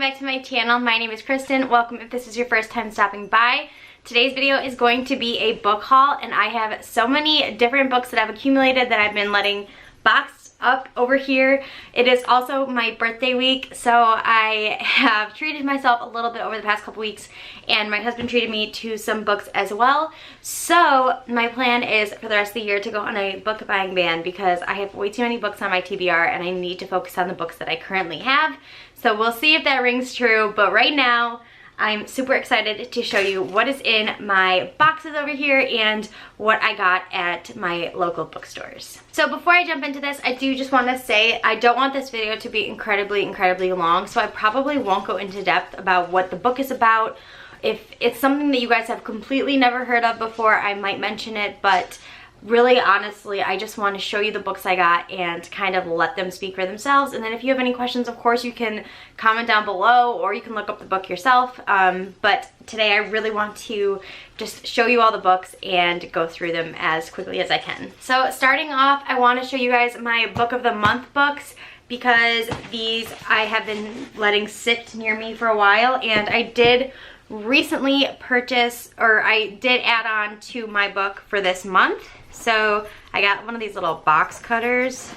welcome back to my channel. My name is Kristen. Welcome if this is your first time stopping by. Today's video is going to be a book haul, and I have so many different books that I've accumulated that I've been letting boxed up over here. It is also my birthday week, so I have treated myself a little bit over the past couple weeks, and my husband treated me to some books as well. So my plan is for the rest of the year to go on a book buying ban because I have way too many books on my TBR and I need to focus on the books that I currently have. So we'll see if that rings true, but right now I'm super excited to show you what is in my boxes over here and what I got at my local bookstores. So before I jump into this, I do just want to say I don't want this video to be incredibly long, so I probably won't go into depth about what the book is about. If it's something that you guys have completely never heard of before, I might mention it, but really, honestly, I just want to show you the books I got and kind of let them speak for themselves. And then if you have any questions, of course, you can comment down below or you can look up the book yourself. But today I really want to just show you all the books and go through them as quickly as I can. So starting off, I want to show you guys my Book of the Month books because these I have been letting sit near me for a while, and I did recently purchase, or I did add on to my book for this month. So I got one of these little box cutters.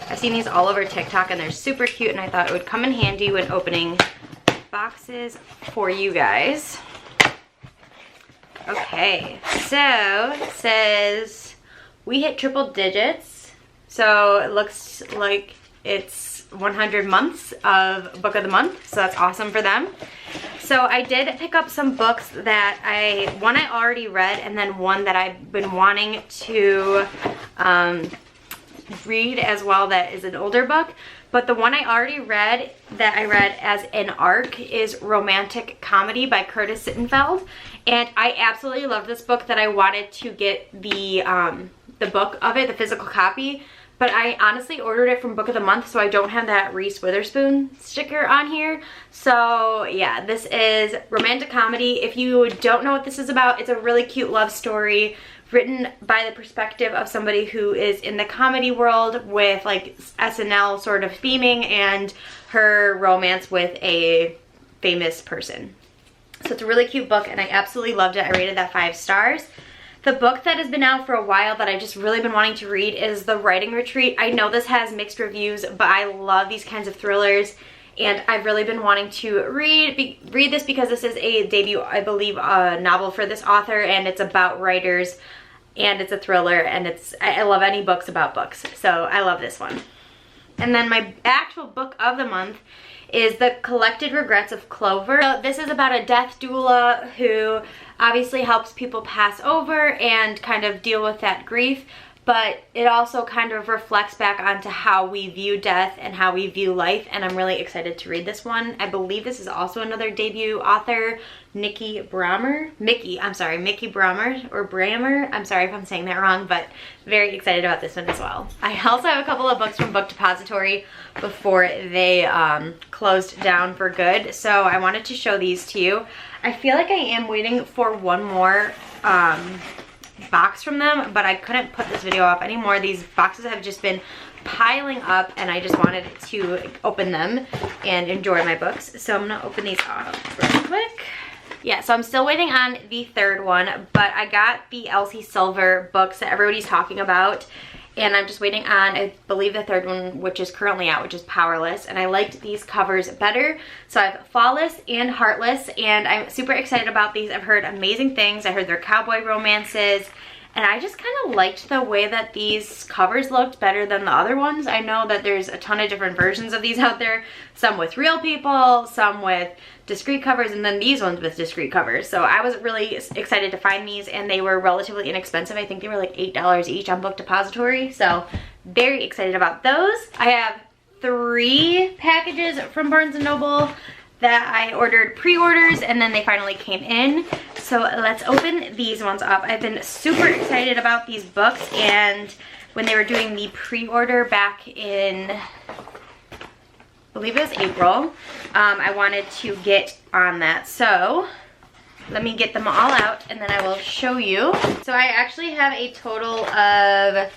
I've seen these all over TikTok and they're super cute, and I thought it would come in handy when opening boxes for you guys. Okay, so it says we hit triple digits. So it looks like it's 100 months of Book of the Month, so that's awesome for them. So I did pick up some books that one I already read, and then one that I've been wanting to read as well that is an older book. But the one I already read that I read as an arc is Romantic Comedy by Curtis Sittenfeld, and I absolutely love this book that I wanted to get the book of it, the physical copy. But I honestly ordered it from Book of the Month, so I don't have that Reese Witherspoon sticker on here. So yeah, this is Romantic Comedy. If you don't know what this is about, it's a really cute love story written by the perspective of somebody who is in the comedy world with like SNL sort of theming and her romance with a famous person. So it's a really cute book and I absolutely loved it. I rated that 5 stars. The book that has been out for a while that I just really been wanting to read is The Writing Retreat. I know this has mixed reviews, but I love these kinds of thrillers, and I've really been wanting to read this because this is a debut, I believe, novel for this author, and it's about writers, and it's a thriller, and I love any books about books, so I love this one. And then my actual book of the month is The Collected Regrets of Clover. So this is about a death doula who obviously helps people pass over and kind of deal with that grief, but it also kind of reflects back onto how we view death and how we view life, and I'm really excited to read this one. I believe this is also another debut author, Mickey Brammer, or Brammer. I'm sorry if I'm saying that wrong, but very excited about this one as well. I also have a couple of books from Book Depository before they closed down for good, so I wanted to show these to you. I feel like I am waiting for one more box from them, but I couldn't put this video off anymore. These boxes have just been piling up and I just wanted to open them and enjoy my books. So I'm gonna open these off real quick. Yeah, so I'm still waiting on the third one, but I got the Elsie Silver books that everybody's talking about, and I'm just waiting on, I believe, the third one, which is currently out, which is Powerless, and I liked these covers better. So I have Flawless and Heartless, and I'm super excited about these. I've heard amazing things. I heard they're cowboy romances, and I just kind of liked the way that these covers looked better than the other ones. I know that there's a ton of different versions of these out there, some with real people, some with discreet covers, and then these ones with discreet covers. So I was really excited to find these, and they were relatively inexpensive. I think they were like $8 each on Book Depository, so very excited about those. I have 3 packages from Barnes & Noble that I ordered pre-orders, and then they finally came in. So let's open these ones up. I've been super excited about these books, and when they were doing the pre-order back in, I believe it was April, I wanted to get on that. So let me get them all out and then I will show you. So I actually have a total of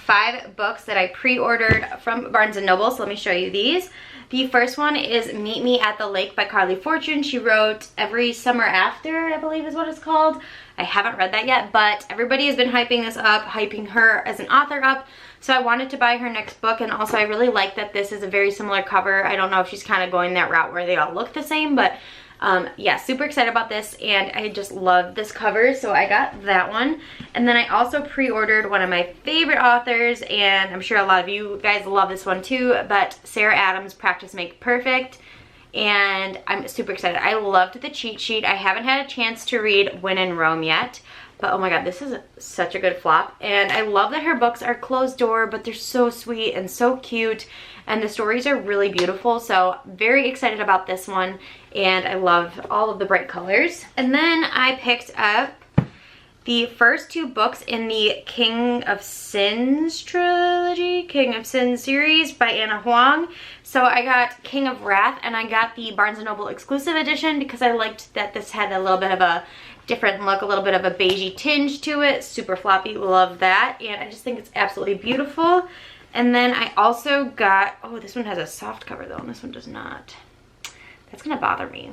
5 books that I pre-ordered from Barnes & Noble, so let me show you these. The first one is Meet Me at the Lake by Carly Fortune. She wrote Every Summer After, I believe is what it's called. I haven't read that yet, but everybody has been hyping this up, hyping her as an author up. So I wanted to buy her next book, and also I really like that this is a very similar cover. I don't know if she's kind of going that route where they all look the same, but yeah, super excited about this, and I just love this cover, so I got that one. And then I also pre-ordered one of my favorite authors, and I'm sure a lot of you guys love this one too, but Sarah Adams' Practice Make Perfect. And I'm super excited. I loved the cheat sheet. I haven't had a chance to read When in Rome yet, but oh my god, this is such a good flop. And I love that her books are closed door, but they're so sweet and so cute, and the stories are really beautiful, so very excited about this one. And I love all of the bright colors. And then I picked up the first 2 books in the King of Sins trilogy, King of Sins series by Anna Huang. So I got King of Wrath, and I got the Barnes & Noble exclusive edition because I liked that this had a little bit of a different look, a little bit of a beigey tinge to it. Super floppy, love that. And I just think it's absolutely beautiful. And then I also got, oh, this one has a soft cover though, and this one does not. That's gonna bother me.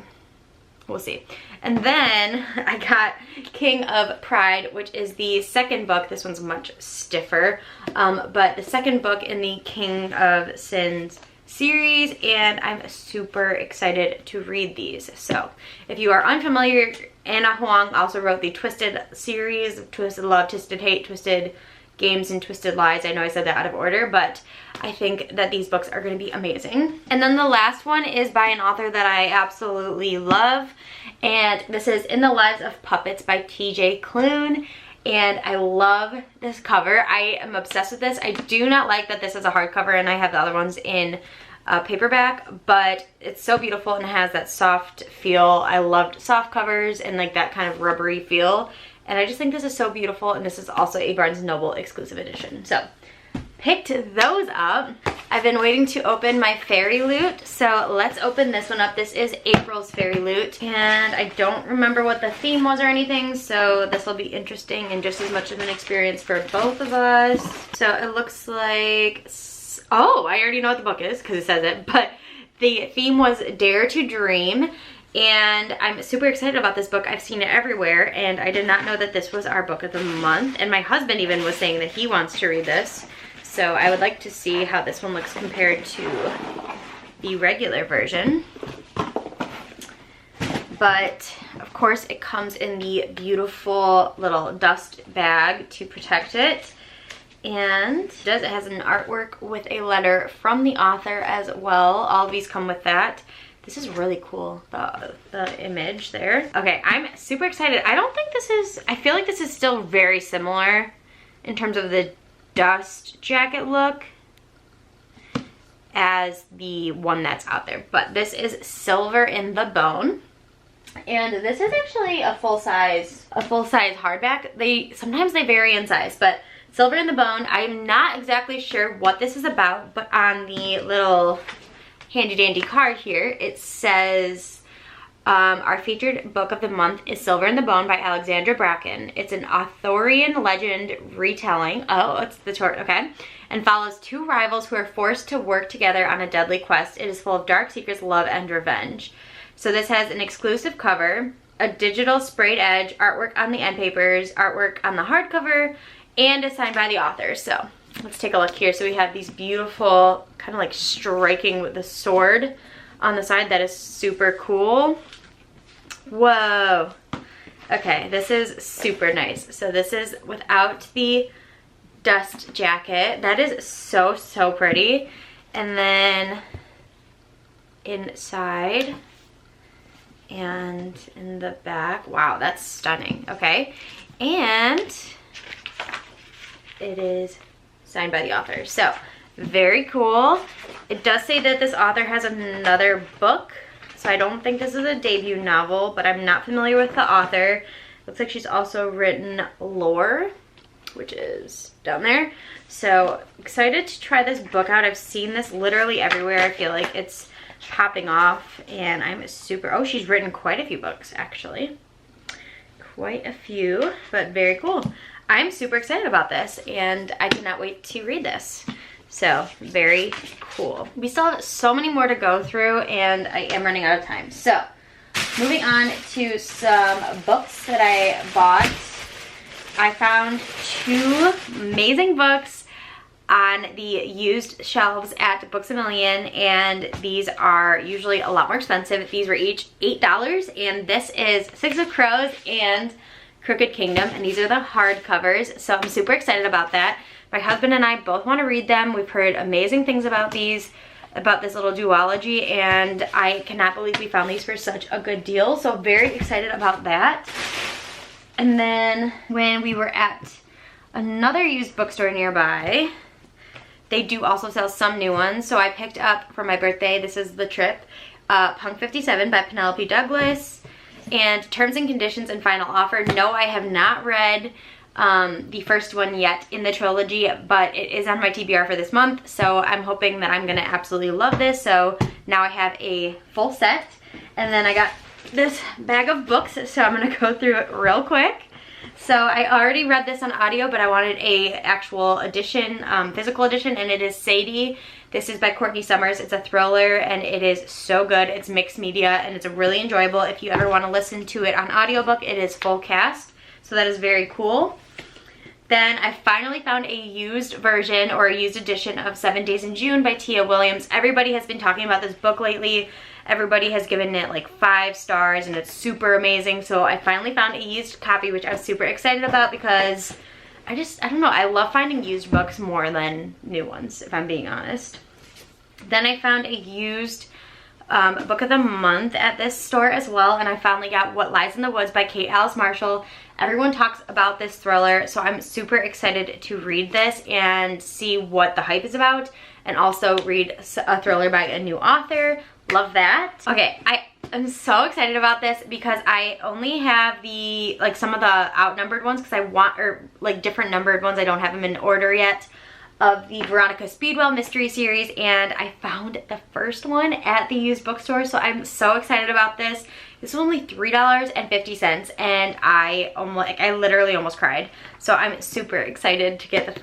We'll see. And then I got King of Pride, which is the second book. This one's much stiffer, but the second book in the King of Sins series, and I'm super excited to read these. So if you are unfamiliar, Anna Huang also wrote the Twisted series, Twisted Love, Twisted Hate, Twisted Games, and Twisted Lies. I know I said that out of order, but I think that these books are going to be amazing. And then the last one is by an author that I absolutely love, and this is In the Lives of Puppets by TJ Klune. And I love this cover. I am obsessed with this. I do not like that this is a hardcover and I have the other ones in paperback, but it's so beautiful and it has that soft feel. I loved soft covers and like that kind of rubbery feel. And I just think this is so beautiful, and this is also a Barnes & Noble exclusive edition. So picked those up. I've been waiting to open my fairy loot, so let's open this one up. This is April's fairy loot, and I don't remember what the theme was or anything, so this will be interesting and just as much of an experience for both of us. So it looks like, oh, I already know what the book is because it says it, but the theme was Dare to Dream. And I'm super excited about this book. I've seen it everywhere, and I did not know that this was our book of the month. And my husband even was saying that he wants to read this. So I would like to see how this one looks compared to the regular version. But of course it comes in the beautiful little dust bag to protect it. And it has an artwork with a letter from the author as well. All of these come with that. This is really cool, the image there. Okay, I'm super excited. I don't think this is, I feel like this is still very similar in terms of the dust jacket look as the one that's out there. But this is Silver in the Bone. And this is actually a full-size hardback. Sometimes they vary in size, but Silver in the Bone, I'm not exactly sure what this is about, but on the little handy dandy card here, it says our featured book of the month is Silver in the Bone by Alexandra Bracken. It's an Arthurian legend retelling, oh, it's the short, okay, and follows 2 rivals who are forced to work together on a deadly quest. It is full of dark secrets, love, and revenge. So this has an exclusive cover, a digital sprayed edge, artwork on the end papers, artwork on the hardcover, and is signed by the author. So let's take a look here. So we have these beautiful, kind of like striking with the sword on the side. That is super cool. Whoa. Okay, this is super nice. So this is without the dust jacket. That is so, so pretty. And then inside and in the back, wow, that's stunning. Okay, and it is signed by the author. So very cool. It does say that this author has another book, so I don't think this is a debut novel, but I'm not familiar with the author. Looks like she's also written Lore, which is down there. So excited to try this book out. I've seen this literally everywhere. I feel like it's popping off, and I'm super, oh, she's written quite a few books actually. Quite a few, but very cool. I'm super excited about this, and I cannot wait to read this. So very cool. We still have so many more to go through and I am running out of time. So moving on to some books that I bought. I found 2 amazing books on the used shelves at Books A Million, and these are usually a lot more expensive. These were each $8, and this is Six of Crows and Crooked Kingdom, and these are the hardcovers, so I'm super excited about that. My husband and I both want to read them. We've heard amazing things about these, about this little duology, and I cannot believe we found these for such a good deal, so very excited about that. And then when we were at another used bookstore nearby, they do also sell some new ones, so I picked up for my birthday, this is The Trip, Punk 57 by Penelope Douglas, and Terms and Conditions and Final Offer. No, I have not read the first one yet in the trilogy, but it is on my TBR for this month, so I'm hoping that I'm gonna absolutely love this. So now I have a full set, and then I got this bag of books, so I'm gonna go through it real quick. So I already read this on audio, but I wanted a actual edition, physical edition, and it is Sadie. This is by Courtney Summers. It's a thriller, and it is so good. It's mixed media, and it's really enjoyable. If you ever want to listen to it on audiobook, it is full cast, so that is very cool. Then I finally found a used version or a used edition of 7 Days in June by Tia Williams. Everybody has been talking about this book lately. Everybody has given it like 5 stars and it's super amazing. So I finally found a used copy, which I was super excited about because I don't know, I love finding used books more than new ones, if I'm being honest. Then I found a used book of the month at this store as well, and I finally got What Lies in the Woods by Kate Alice Marshall. Everyone talks about this thriller, so I'm super excited to read this and see what the hype is about, and also read a thriller by a new author. Love that. Okay, I'm so excited about this because I only have the, like, some of the outnumbered ones because I want, or like different numbered ones, I don't have them in order yet, of the Veronica Speedwell mystery series, and I found the first one at the used bookstore, so I'm so excited about this. This was only $3.50, and I literally almost cried. So I'm super excited to get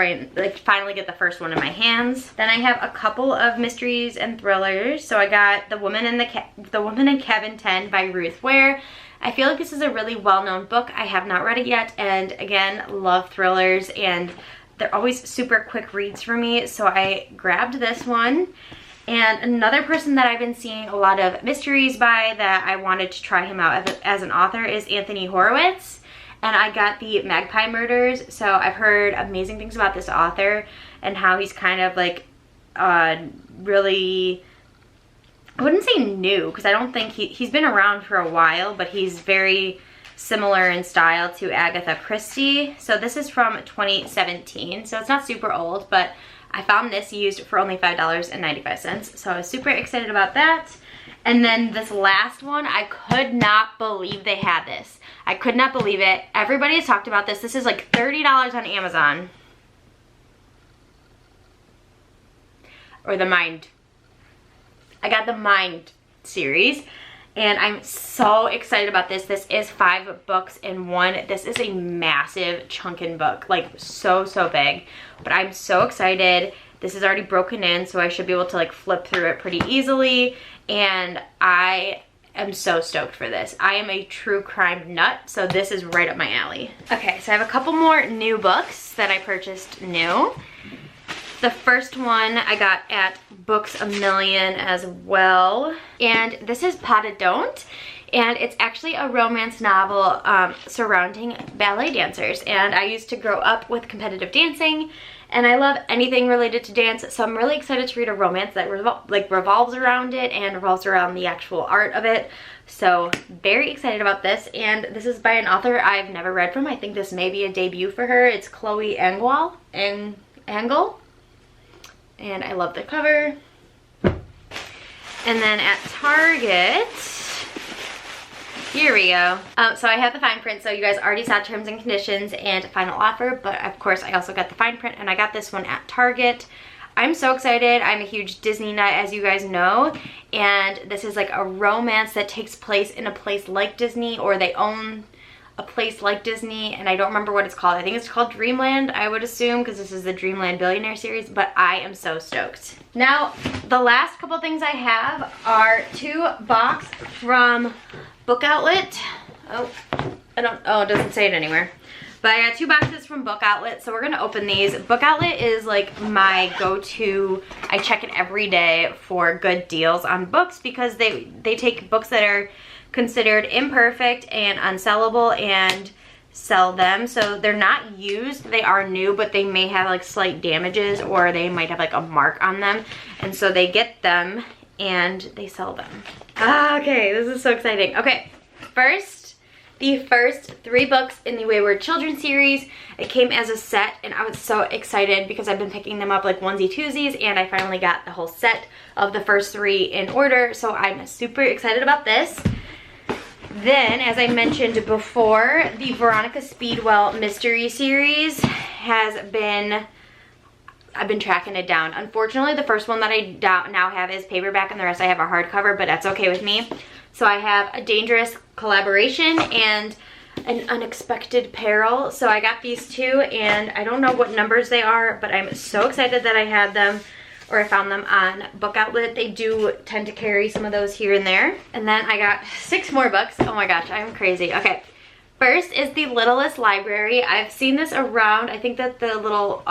finally get the first one in my hands. Then I have a couple of mysteries and thrillers. So I got The Woman in Cabin 10 by Ruth Ware. I feel like this is a really well-known book. I have not read it yet, and again, love thrillers, and they're always super quick reads for me, so I grabbed this one. And another person that I've been seeing a lot of mysteries by that I wanted to try him out as an author is Anthony Horowitz. And I got the Magpie Murders, so I've heard amazing things about this author and how he's kind of like really, I wouldn't say new, because I don't think he's been around for a while, but he's very similar in style to Agatha Christie. So this is from 2017, so it's not super old, but I found this used for only $5.95, so I was super excited about that. And then this last one, I could not believe they had this. I could not believe it. Everybody has talked about this. This is like $30 on Amazon. Or the Mind. I got the Mind series, and I'm so excited about this. This is 5 books in one. This is a massive chunkin' book, like so big, but I'm so excited. This is already broken in, so I should be able to like flip through it pretty easily, and I am so stoked for this. I am a true crime nut, so this is right up my alley. Okay, so I have a couple more new books that I purchased new. The first one I got at Books A Million as well, and this is Pas de Don't, and it's actually a romance novel surrounding ballet dancers, and I used to grow up with competitive dancing, and I love anything related to dance, so I'm really excited to read a romance that revolves around it and revolves around the actual art of it. So very excited about this, and this is by an author I've never read from. I think this may be a debut for her. It's Chloe Engel, and I love the cover. And then at Target, here we go. So I have the fine print, so you guys already saw Terms and Conditions and Final Offer, but of course I also got the fine print, and I got this one at Target. I'm so excited. I'm a huge Disney nut, as you guys know, and this is like a romance that takes place in a place like Disney, or they own a place like Disney, and I don't remember what it's called. I think it's called Dreamland, I would assume, because this is the Dreamland Billionaire series, but I am so stoked. Now, the last couple things I have are 2 boxes from Book Outlet. Oh, it doesn't say it anywhere. But I got 2 boxes from Book Outlet, so we're gonna open these. Book Outlet is like my go-to. I check it every day for good deals on books because they take books that are considered imperfect and unsellable and sell them. So they're not used, they are new, but they may have like slight damages or they might have like a mark on them. And so they get them and they sell them. Okay, this is so exciting. Okay, the first 3 books in the Wayward Children series. It came as a set and I was so excited because I've been picking them up like onesie-twosies, and I finally got the whole set of the first 3 in order. So I'm super excited about this. Then, as I mentioned before, the Veronica Speedwell mystery series I've been tracking it down. Unfortunately, the first one that I now have is paperback and the rest I have a hardcover, but that's okay with me. So I have A Dangerous Collaboration and An Unexpected Peril. So I got these 2, and I don't know what numbers they are, but I'm so excited that I had them, or I found them on Book Outlet. They do tend to carry some of those here and there. And then I got 6 more books. Oh my gosh, I'm crazy. Okay, first is The Littlest Library. I've seen this around. I think that the little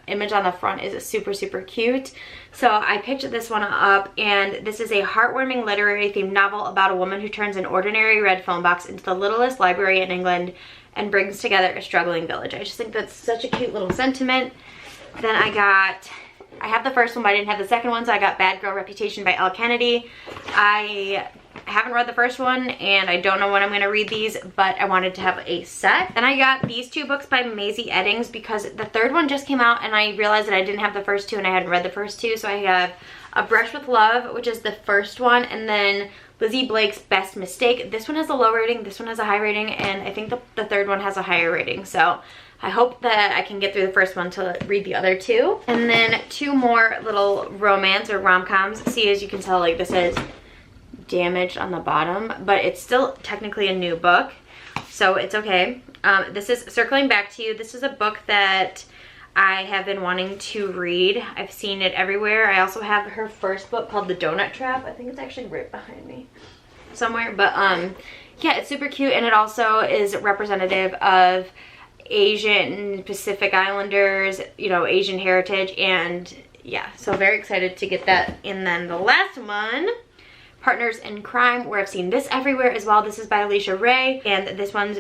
image on the front is super, super cute. So I picked this one up, and this is a heartwarming literary themed novel about a woman who turns an ordinary red phone box into the littlest library in England and brings together a struggling village. I just think that's such a cute little sentiment. Then I have the first one, but I didn't have the second one, so I got Bad Girl Reputation by Elle Kennedy. I haven't read the first one, and I don't know when I'm going to read these, but I wanted to have a set. Then I got these 2 books by Maisie Eddings because the third one just came out, and I realized that I didn't have the first 2, and I hadn't read the first 2, so I have A Brush with Love, which is the first one, and then Lizzie Blake's Best Mistake. This one has a low rating, this one has a high rating, and I think the third one has a higher rating, so I hope that I can get through the first one to read the other 2. And then 2 more little romance or rom-coms. See, as you can tell, like, this is damaged on the bottom, but it's still technically a new book, so it's okay. This is Circling Back to You. This is a book that I have been wanting to read. I've seen it everywhere. I also have her first book called The Donut Trap. I think it's actually right behind me somewhere, but yeah, it's super cute, and it also is representative of Asian Pacific Islanders, you know, Asian heritage, and yeah, so very excited to get that. And then the last one, Partners in Crime, where I've seen this everywhere as well. This is by Alicia Ray, and this one's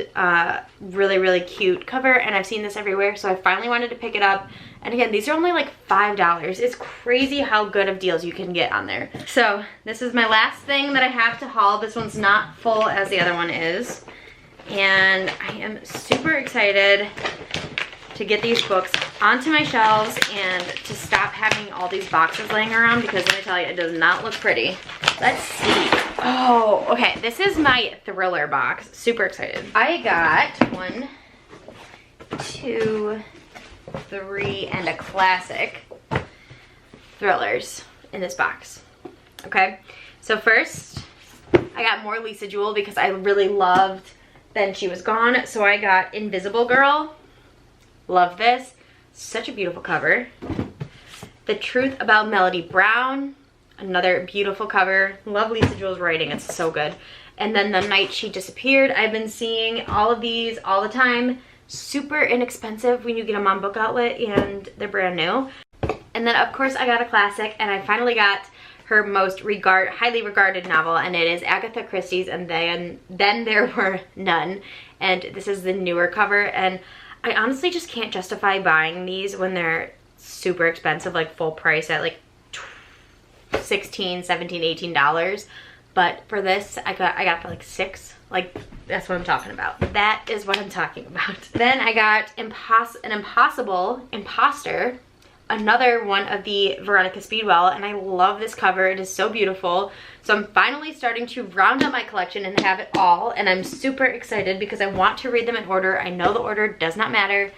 really, really cute cover, and I've seen this everywhere, so I finally wanted to pick it up. And again, these are only like $5. It's crazy how good of deals you can get on there. So this is my last thing that I have to haul. This one's not full as the other one is. And I am super excited to get these books onto my shelves and to stop having all these boxes laying around, because let me tell you, it does not look pretty. Let's see. Oh, okay. This is my thriller box. Super excited. I got 1, 2, 3, and a classic thrillers in this box. Okay. So first, I got more Lisa Jewell because I really loved Then She Was Gone. So I got Invisible Girl. Love this. Such a beautiful cover. The Truth About Melody Brown. Another beautiful cover. Love Lisa Jewell's writing. It's so good. And then The Night She Disappeared. I've been seeing all of these all the time. Super inexpensive when you get them on Book Outlet, and they're brand new. And then of course I got a classic, and I finally got her most highly regarded novel, and it is Agatha Christie's And Then There Were None. And this is the newer cover, and I honestly just can't justify buying these when they're super expensive, like full price at like $16, $17, $18. But for this, I got it for like $6. Like, that's what I'm talking about. That is what I'm talking about. Then I got An Impossible Imposter, another one of the Veronica Speedwell, and I love this cover. It is so beautiful. So I'm finally starting to round up my collection and have it all, and I'm super excited because I want to read them in order. I know the order does not matter,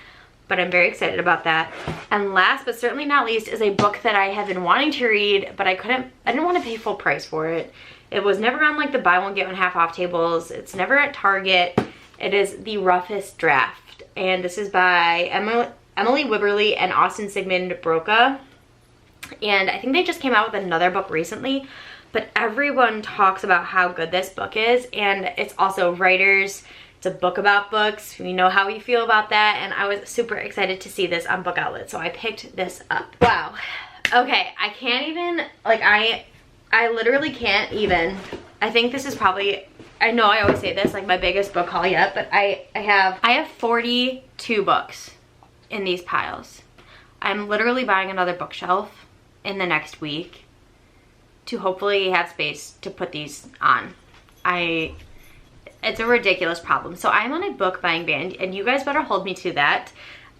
but I'm very excited about that. And last but certainly not least is a book that I have been wanting to read, but I didn't want to pay full price for it. It was never on like the buy one get one half off tables. It's never at Target, It is The Roughest Draft, and this is by Emily Wibberley and Austin Sigmund Broca. And I think they just came out with another book recently, but everyone talks about how good this book is, and it's also writers. It's a book about books. We know how we feel about that, and I was super excited to see this on Book Outlet, so I picked this up. Wow. Okay, I can't even, like, I literally can't even. I think this is probably, I know I always say this, like, my biggest book haul yet, but I have 42 books in these piles. I'm literally buying another bookshelf in the next week to hopefully have space to put these on. It's a ridiculous problem. So I'm on a book buying ban, and you guys better hold me to that.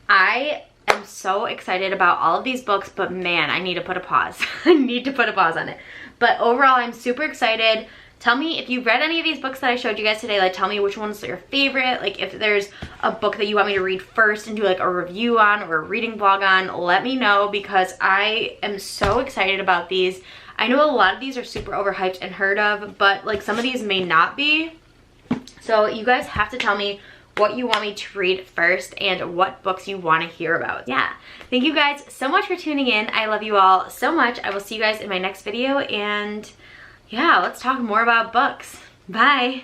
I am so excited about all of these books, but man, I need to put a pause. I need to put a pause on it. But overall, I'm super excited. Tell me if you've read any of these books that I showed you guys today. Like, tell me which one's your favorite. Like, if there's a book that you want me to read first and do like a review on or a reading blog on, let me know, because I am so excited about these. I know a lot of these are super overhyped and heard of, but like some of these may not be. So you guys have to tell me what you want me to read first and what books you want to hear about. Yeah, thank you guys so much for tuning in. I love you all so much. I will see you guys in my next video, and yeah, let's talk more about books. Bye.